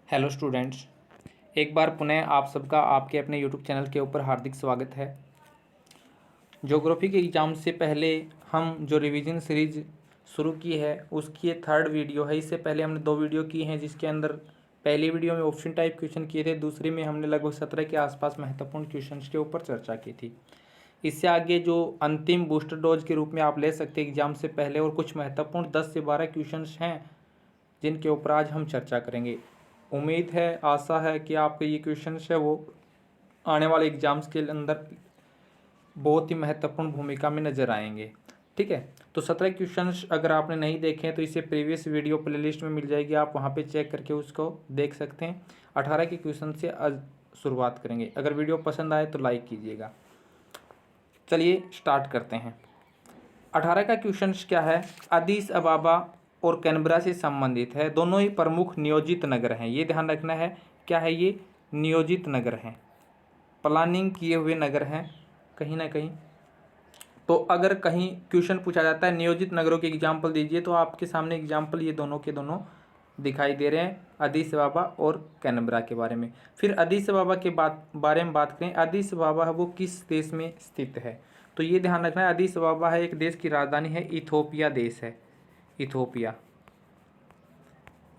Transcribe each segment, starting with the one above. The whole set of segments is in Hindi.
हेलो स्टूडेंट्स, एक बार पुनः आप सबका आपके अपने यूट्यूब चैनल के ऊपर हार्दिक स्वागत है। ज्योग्राफी के एग्ज़ाम से पहले हम जो रिवीजन सीरीज शुरू की है उसकी ये थर्ड वीडियो है। इससे पहले हमने 2 वीडियो की हैं, जिसके अंदर पहली वीडियो में ऑप्शन टाइप क्वेश्चन किए थे, दूसरी में हमने लगभग 17 के आसपास महत्वपूर्ण क्वेश्चन के ऊपर चर्चा की थी। इससे आगे जो अंतिम बूस्टर डोज के रूप में आप ले सकते हैं एग्ज़ाम से पहले, और कुछ महत्वपूर्ण 10 से 12 क्वेश्चन हैं जिनके ऊपर आज हम चर्चा करेंगे। उम्मीद है, आशा है कि आपके ये क्वेश्चंस है वो आने वाले एग्जाम्स के अंदर बहुत ही महत्वपूर्ण भूमिका में नज़र आएंगे। ठीक है, तो 17 क्वेश्चंस अगर आपने नहीं देखे हैं तो इसे प्रीवियस वीडियो प्लेलिस्ट में मिल जाएगी, आप वहाँ पे चेक करके उसको देख सकते हैं। 18 के क्वेश्चन से आज शुरुआत करेंगे। अगर वीडियो पसंद आए तो लाइक कीजिएगा। चलिए स्टार्ट करते हैं। 18 का क्वेश्चन क्या है? अदीस अबाबा और कैनबरा से संबंधित है। दोनों ही प्रमुख नियोजित नगर हैं, ये ध्यान रखना है। क्या है ये? नियोजित नगर हैं, प्लानिंग किए हुए नगर हैं कहीं ना कहीं। तो अगर कहीं क्वेश्चन पूछा जाता है नियोजित नगरों के एग्जाम्पल दीजिए, तो आपके सामने एग्जाम्पल ये दोनों के दोनों दिखाई दे रहे हैं, अदीस अबाबा और कैनबरा के बारे में। फिर अदीस अबाबा के बारे में बात करें। अदीस अबाबा है वो किस देश में स्थित है? तो ये ध्यान रखना है, अदीस अबाबा है एक देश की राजधानी है, इथोपिया देश है। इथोपिया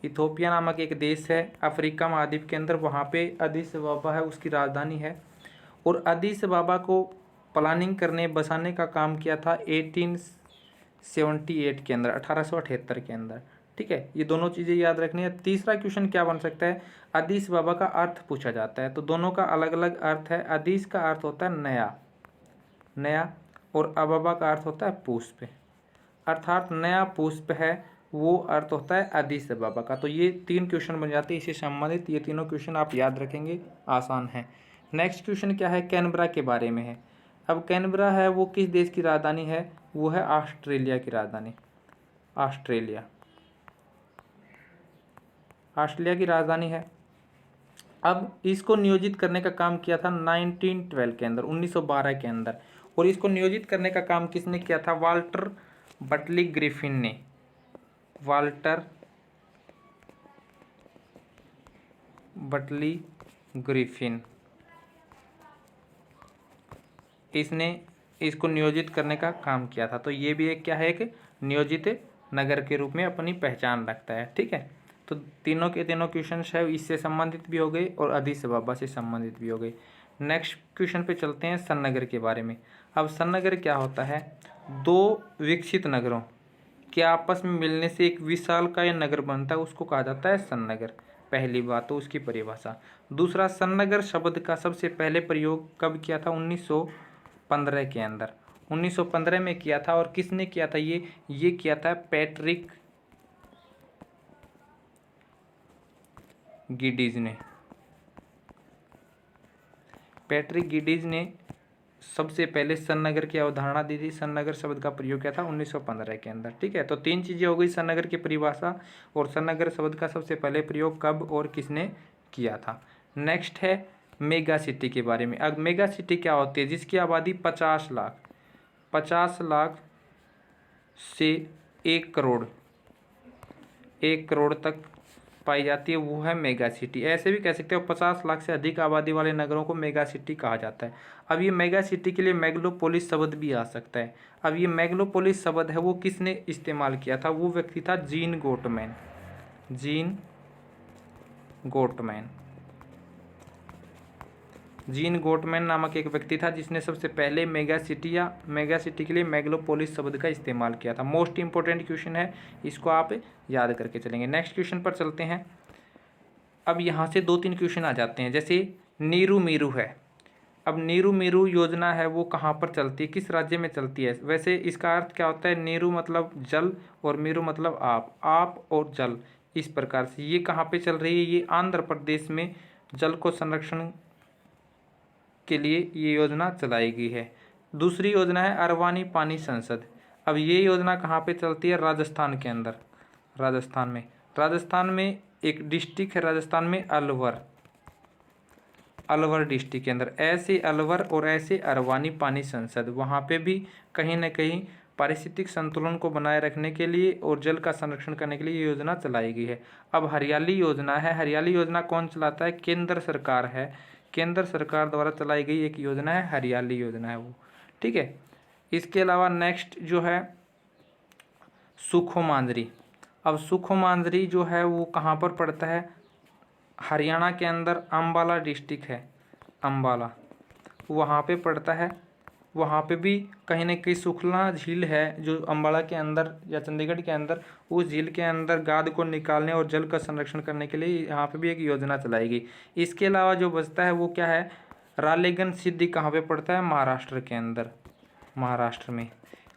इथोपिया नामक एक देश है अफ्रीका महाद्वीप के अंदर, वहाँ पे अदीस अबाबा है उसकी राजधानी है। और अदीस अबाबा को प्लानिंग करने बसाने का काम किया था 1878 के अंदर, 1878 के अंदर। ठीक है, ये दोनों चीज़ें याद रखनी है। तीसरा क्वेश्चन क्या बन सकता है? अदीस अबाबा का अर्थ पूछा जाता है, तो दोनों का अलग अलग अर्थ है। अदीस का अर्थ होता है नया नया, और अबाबा का अर्थ होता है पुष्प, अर्थात नया पुष्प है, वो अर्थ होता है अदीस अबाबा का। तो ये 3 क्वेश्चन बन जाते हैं इससे संबंधित। ये तीनों क्वेश्चन आप याद रखेंगे, आसान है। नेक्स्ट क्वेश्चन क्या है? कैनबरा के बारे में है। अब कैनबरा है वो किस देश की राजधानी है? वो है ऑस्ट्रेलिया की राजधानी। ऑस्ट्रेलिया ऑस्ट्रेलिया की राजधानी है। अब इसको नियोजित करने का काम किया था 1912 के अंदर, 1912 के अंदर। और इसको नियोजित करने का काम किसने किया था? वाल्टर बटली ग्रिफिन ने। वाल्टर बटली ग्रिफिन, इसने इसको नियोजित करने का काम किया था। तो ये भी एक क्या है? एक नियोजित नगर के रूप में अपनी पहचान रखता है। ठीक है, तो तीनों के तीनों क्वेश्चन है इससे संबंधित भी हो गए और अदीस अबाबा से संबंधित भी हो गए। नेक्स्ट क्वेश्चन पे चलते हैं, सन्नगर के बारे में। अब सन्नगर क्या होता है? 2 विकसित नगरों के आपस में मिलने से एक विशालकाय नगर बनता है, उसको कहा जाता है सन्नगर। पहली बात तो उसकी परिभाषा। दूसरा, सन्नगर शब्द का सबसे पहले प्रयोग कब किया था? 1915 के अंदर, 1915 में किया था। और किसने किया था? ये किया था पैट्रिक गिडीज ने। पैट्रिक गिडीज ने सबसे पहले सन्नगर की अवधारणा दी थी। सन्नगर शब्द का प्रयोग किया था 1915 के अंदर। ठीक है, तो 3 चीज़ें हो गई, सन्नगर की परिभाषा और सन्नगर शब्द का सबसे पहले प्रयोग कब और किसने किया था। नेक्स्ट है मेगा सिटी के बारे में। अब मेगा सिटी क्या होती है? जिसकी आबादी 50 लाख 50 लाख से 1 करोड़ 1 करोड़ तक पाई जाती है, वो है मेगा सिटी। ऐसे भी कह सकते हो 50 लाख से अधिक आबादी वाले नगरों को मेगा सिटी कहा जाता है। अब ये मेगा सिटी के लिए मेगलोपोलिस शब्द भी आ सकता है। अब ये मेगलोपोलिस शब्द है वो किसने इस्तेमाल किया था? वो व्यक्ति था gene goatman. Gene goatman gene goatman नामक एक व्यक्ति था जिसने सबसे पहले मेगा सिटी के लिए मेगलोपोलिस शब्द का इस्तेमाल किया था। मोस्ट इंपोर्टेंट क्वेश्चन है, इसको आप याद करके चलेंगे। नेक्स्ट क्वेश्चन पर चलते हैं। अब यहाँ से 2-3 क्वेश्चन आ जाते हैं, जैसे नीरू मीरू है। अब नीरू मीरू योजना है वो कहाँ पर चलती है, किस राज्य में चलती है? वैसे इसका अर्थ क्या होता है? नीरू मतलब जल और मीरू मतलब आप और जल, इस प्रकार से। ये कहाँ पे चल रही है? ये आंध्र प्रदेश में जल को संरक्षण के लिए ये योजना चलाई गई है। दूसरी योजना है अरवानी पानी संसद। अब ये योजना कहाँ पे चलती है? राजस्थान के अंदर। राजस्थान में एक डिस्ट्रिक्ट है राजस्थान में, अलवर डिस्ट्रिक्ट के अंदर। ऐसे अलवर और ऐसे अरवानी पानी संसद, वहाँ पे भी कहीं ना कहीं पारिस्थितिक संतुलन को बनाए रखने के लिए और जल का संरक्षण करने के लिए ये योजना चलाई गई है। अब हरियाली योजना है, हरियाली योजना कौन चलाता है? केंद्र सरकार है, केंद्र सरकार द्वारा चलाई गई एक योजना है, हरियाली योजना है वो, ठीक है। इसके अलावा नेक्स्ट जो है सुखो मांजरी। अब सुखो मांजरी जो है वो कहाँ पर पड़ता है? हरियाणा के अंदर अंबाला डिस्ट्रिक्ट है, अंबाला वहाँ पे पड़ता है। वहाँ पे भी कहीं ना कहीं सुखला झील है जो अंबाला के अंदर या चंडीगढ़ के अंदर, उस झील के अंदर गाद को निकालने और जल का संरक्षण करने के लिए यहाँ पे भी एक योजना चलाएगी। इसके अलावा जो बचता है वो क्या है? रालेगन सिद्धि कहाँ पे पड़ता है? महाराष्ट्र के अंदर, महाराष्ट्र में।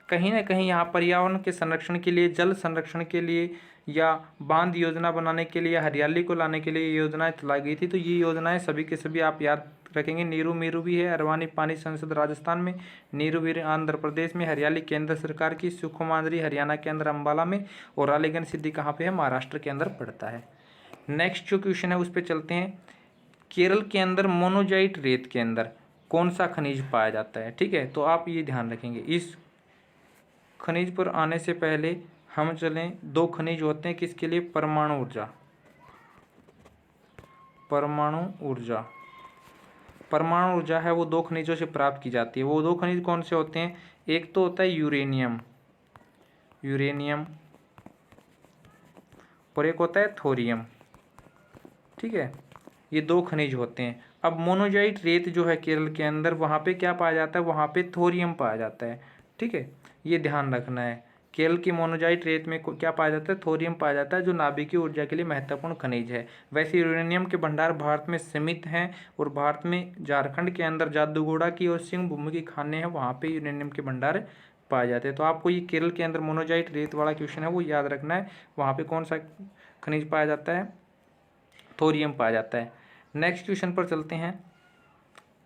कहीं ना कहीं यहाँ पर्यावरण के संरक्षण के लिए, जल संरक्षण के लिए या बांध योजना बनाने के लिए, हरियाली को लाने के लिए योजनाएं चलाई गई थी। तो ये योजनाएं सभी के सभी आप याद रखेंगे। नीरू मीरू भी है अरवानी पानी संसद राजस्थान में, नीरू वीर आंध्र प्रदेश में, हरियाली केंद्र सरकार की, सुखो मांजरी हरियाणा के अंदर अंबाला में, और रालेगन सिद्धि कहाँ पे है? महाराष्ट्र के अंदर पड़ता है। नेक्स्ट जो क्वेश्चन है उस पर चलते हैं। केरल के अंदर मोनोजाइट रेत के अंदर कौन सा खनिज पाया जाता है? ठीक है, तो आप ये ध्यान रखेंगे। इस खनिज पर आने से पहले हम चलें, दो खनिज होते हैं किसके लिए? परमाणु ऊर्जा, परमाणु ऊर्जा। परमाणु ऊर्जा है वो दो खनिजों से प्राप्त की जाती है। वो दो खनिज कौन से होते हैं? एक तो होता है यूरेनियम, यूरेनियम, और एक होता है थोरियम, ठीक है। ये दो खनिज होते हैं। अब मोनोजाइट रेत जो है केरल के अंदर, वहाँ पे क्या पाया जाता है? वहाँ पे थोरियम पाया जाता है, ठीक है। ये ध्यान रखना है। केरल की मोनोजाइट रेत में क्या पाया जाता है? थोरियम पाया जाता है, जो नाभिकीय ऊर्जा के लिए महत्वपूर्ण खनिज है। वैसे यूरेनियम के भंडार भारत में सीमित हैं, और भारत में झारखंड के अंदर जादूगोड़ा की और सिंह भूमि की खानें हैं, वहाँ पे यूरेनियम के भंडार पाए जाते हैं। तो आपको ये केरल के अंदर मोनोजाइट रेत वाला क्वेश्चन है वो याद रखना है। वहाँ पे कौन सा खनिज पाया जाता है? थोरियम पाया जाता है। नेक्स्ट क्वेश्चन पर चलते हैं।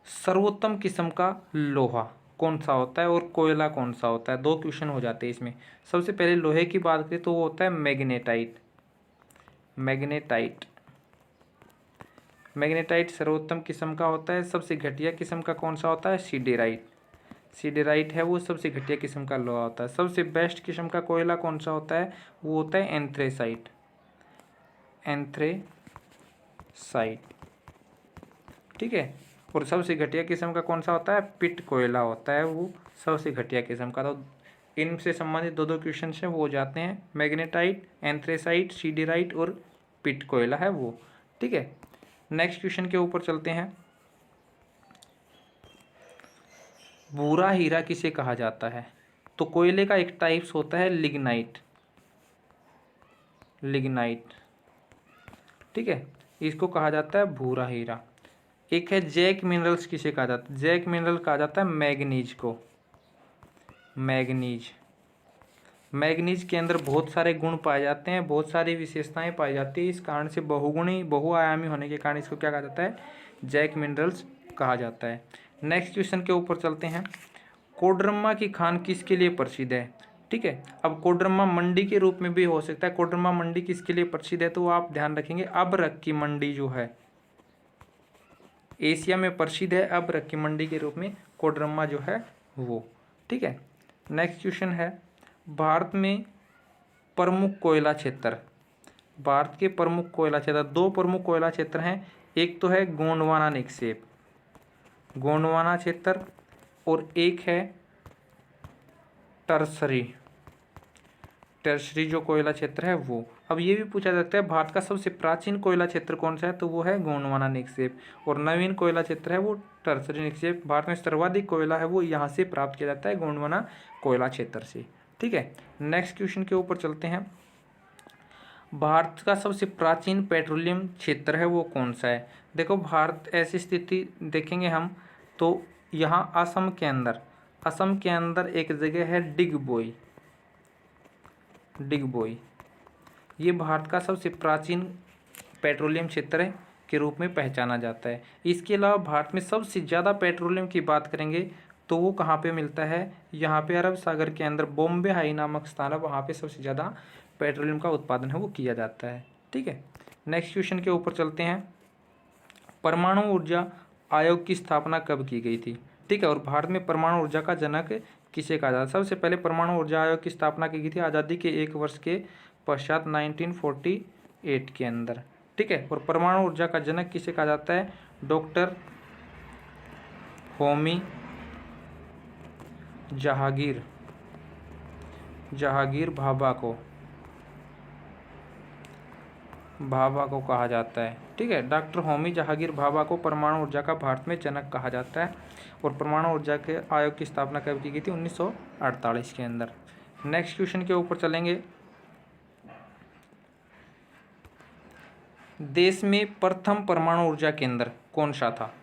सर्वोत्तम किस्म का लोहा कौन सा होता है और कोयला कौन सा होता है? दो क्वेश्चन हो जाते हैं इसमें। सबसे पहले लोहे की बात करें तो वो होता है मैग्नेटाइट, मैग्नेटाइट, मैग्नेटाइट सर्वोत्तम किस्म का होता है। सबसे घटिया किस्म का कौन सा होता है? सीडेराइट, सीडेराइट है वो सबसे घटिया किस्म का लोहा होता है। सबसे बेस्ट किस्म का कोयला कौन सा होता है? वो होता है एंथ्रेसाइट, एंथ्रेसाइट, ठीक है। और सबसे घटिया किस्म का कौन सा होता है? पिट कोयला होता है वो सबसे घटिया किस्म का। तो इनसे संबंधित दो दो क्वेश्चन हैं वो हो जाते हैं, मैग्नेटाइट, एंथ्रेसाइट, सीडेराइट और पिट कोयला है वो, ठीक है। नेक्स्ट क्वेश्चन के ऊपर चलते हैं। भूरा हीरा किसे कहा जाता है? तो कोयले का एक टाइप्स होता है लिग्नाइट, लिग्नाइट, ठीक है, इसको कहा जाता है भूरा हीरा। एक है जैक मिनरल्स, किसे कहा जाता है? जैक मिनरल कहा जाता है मैग्नीज को, मैग्नीज। मैग्नीज के अंदर बहुत सारे गुण पाए जाते हैं, बहुत सारी विशेषताएं पाई जाती है। इस कारण से बहुगुणी, बहुआयामी होने के कारण इसको क्या कहा जाता है? जैक मिनरल्स कहा जाता है। नेक्स्ट क्वेश्चन के ऊपर चलते हैं। कोडरमा की खान किसके लिए प्रसिद्ध है? ठीक है, अब कोडरमा मंडी के रूप में भी हो सकता है। कोडरमा मंडी किसके लिए प्रसिद्ध है? तो आप ध्यान रखेंगे, अबरख की मंडी जो है एशिया में प्रसिद्ध है, अबरख की मंडी के रूप में कोडरमा जो है वो, ठीक है। नेक्स्ट क्वेश्चन है, भारत में प्रमुख कोयला क्षेत्र, भारत के प्रमुख कोयला क्षेत्र, दो प्रमुख कोयला क्षेत्र हैं। एक तो है गोंडवाना निक्षेप, गोंडवाना क्षेत्र, और एक है टर्सरी, टर्सरी जो कोयला क्षेत्र है वो। अब ये भी पूछा जाता है भारत का सबसे प्राचीन कोयला क्षेत्र कौन सा है? तो वो है गोंडवाना निक्षेप, और नवीन कोयला क्षेत्र है वो टर्सरी निक्षेप। भारत में सर्वाधिक कोयला है वो यहाँ से प्राप्त किया जाता है, गोंडवाना कोयला क्षेत्र से, ठीक है। नेक्स्ट क्वेश्चन के ऊपर चलते हैं। भारत का सबसे प्राचीन पेट्रोलियम क्षेत्र है वो कौन सा है? देखो, भारत ऐसी स्थिति देखेंगे हम तो यहाँ असम के अंदर, असम के अंदर एक जगह है डिगबोई, डिगबोई, ये भारत का सबसे प्राचीन पेट्रोलियम क्षेत्र के रूप में पहचाना जाता है। इसके अलावा भारत में सबसे ज़्यादा पेट्रोलियम की बात करेंगे तो वो कहाँ पे मिलता है? यहाँ पे अरब सागर के अंदर बॉम्बे हाई नामक स्थान है, वहाँ पे सबसे ज़्यादा पेट्रोलियम का उत्पादन है वो किया जाता है, ठीक है। नेक्स्ट क्वेश्चन के ऊपर चलते हैं। परमाणु ऊर्जा आयोग की स्थापना कब की गई थी? ठीक है, और भारत में परमाणु ऊर्जा का जनक किसे कहा जाता है? सबसे पहले परमाणु ऊर्जा आयोग की स्थापना की गई थी आज़ादी के 1 वर्ष के पश्चात 1948 के अंदर, ठीक है। और परमाणु ऊर्जा का जनक किसे कहा जाता है? डॉक्टर होमी जहांगीर भाभा को कहा जाता है, ठीक है। डॉक्टर होमी जहांगीर भाभा को परमाणु ऊर्जा का भारत में जनक कहा जाता है। और परमाणु ऊर्जा के आयोग की स्थापना कब की गई थी? 1948 के अंदर। नेक्स्ट क्वेश्चन के ऊपर चलेंगे। देश में प्रथम परमाणु ऊर्जा केंद्र कौन सा था?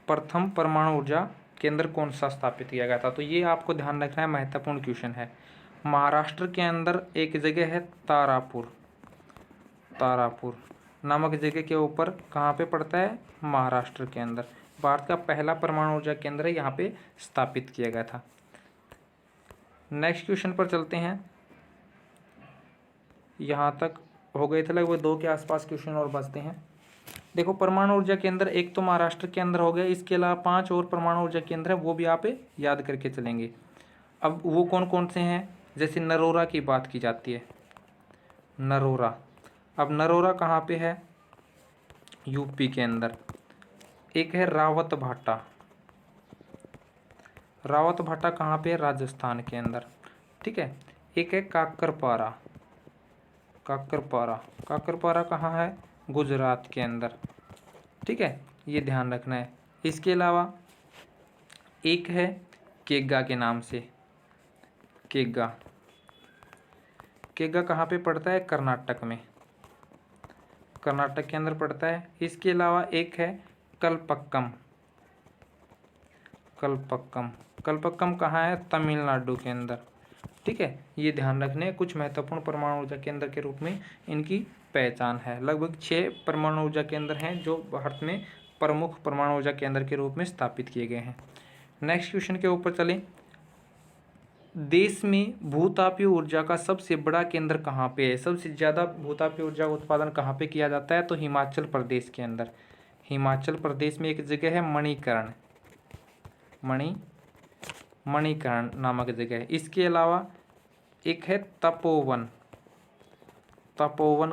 प्रथम परमाणु ऊर्जा केंद्र कौन सा स्थापित किया गया था? तो ये आपको ध्यान रखना है, महत्वपूर्ण क्वेश्चन है। महाराष्ट्र के अंदर एक जगह है तारापुर नामक जगह के ऊपर, कहाँ पे पड़ता है? महाराष्ट्र के अंदर। भारत का पहला परमाणु ऊर्जा केंद्र यहाँ पे स्थापित किया गया था। नेक्स्ट क्वेश्चन पर चलते हैं। यहाँ तक हो गए थे, लगभग 2 के आसपास क्वेश्चन और बचते हैं। देखो, परमाणु ऊर्जा केंद्र एक तो महाराष्ट्र के अंदर हो गया, इसके अलावा 5 और परमाणु ऊर्जा केंद्र है, वो भी आप याद करके चलेंगे। अब वो कौन कौन से हैं? जैसे नरोरा की बात की जाती है, नरोरा। अब नरोरा कहाँ पे है? यूपी के अंदर। एक है रावत भाटा कहाँ पे है? राजस्थान के अंदर, ठीक है। एक है काकरपारा कहाँ है? गुजरात के अंदर, ठीक है। ये ध्यान रखना है। इसके अलावा एक है केग्गा के नाम से, केग्गा कहाँ पे पड़ता है? कर्नाटक में, कर्नाटक के अंदर पड़ता है। इसके अलावा एक है कलपक्कम कहाँ है? तमिलनाडु के अंदर, ठीक है। ये ध्यान रखने कुछ महत्वपूर्ण परमाणु ऊर्जा केंद्र के रूप में इनकी पहचान है। लगभग 6 परमाणु ऊर्जा केंद्र हैं जो भारत में प्रमुख परमाणु ऊर्जा केंद्र के रूप में स्थापित किए गए हैं। नेक्स्ट क्वेश्चन के ऊपर चलें। देश में भूतापीय ऊर्जा का सबसे बड़ा केंद्र कहाँ पे है? सबसे ज़्यादा भूतापीय ऊर्जा उत्पादन कहाँ पे किया जाता है? तो हिमाचल प्रदेश के अंदर। हिमाचल प्रदेश में एक जगह है मणिकर्ण नामक जगह है। इसके अलावा एक है तपोवन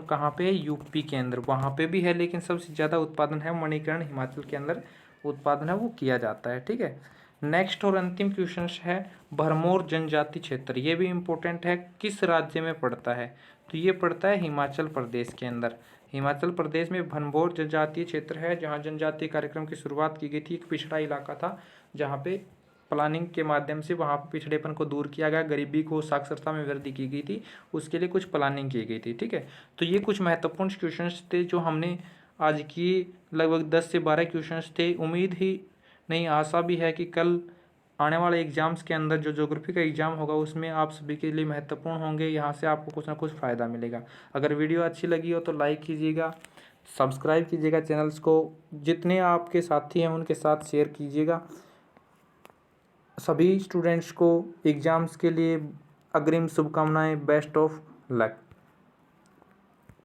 कहाँ पे है? यूपी के अंदर, वहाँ पे भी है, लेकिन सबसे ज़्यादा उत्पादन है मणिकर्ण, हिमाचल के अंदर उत्पादन है वो किया जाता है, ठीक है। नेक्स्ट और अंतिम क्वेश्चन है भरमौर जनजाति क्षेत्र। ये भी इम्पोर्टेंट है, किस राज्य में पड़ता है? तो ये पड़ता है हिमाचल प्रदेश के अंदर। हिमाचल प्रदेश में भरमौर जनजातीय क्षेत्र है, जहाँ जनजातीय कार्यक्रम की शुरुआत की गई थी। एक पिछड़ा इलाका था जहाँ पे प्लानिंग के माध्यम से वहाँ पिछड़ेपन को दूर किया गया, गरीबी को, साक्षरता में वृद्धि की गई थी, उसके लिए कुछ प्लानिंग की गई थी, ठीक है। तो ये कुछ महत्वपूर्ण क्वेश्चंस थे जो हमने आज किए। लगभग 10 से 12 क्वेश्चंस थे। उम्मीद ही नहीं, आशा भी है कि कल आने वाले एग्जाम्स के अंदर जो ज्योग्राफी का एग्जाम होगा उसमें आप सभी के लिए महत्वपूर्ण होंगे। यहाँ से आपको कुछ ना कुछ फ़ायदा मिलेगा। अगर वीडियो अच्छी लगी हो तो लाइक कीजिएगा, सब्सक्राइब कीजिएगा चैनल्स को, जितने आपके साथी हैं उनके साथ शेयर कीजिएगा। सभी स्टूडेंट्स को एग्ज़ाम्स के लिए अग्रिम शुभकामनाएं। Best of luck.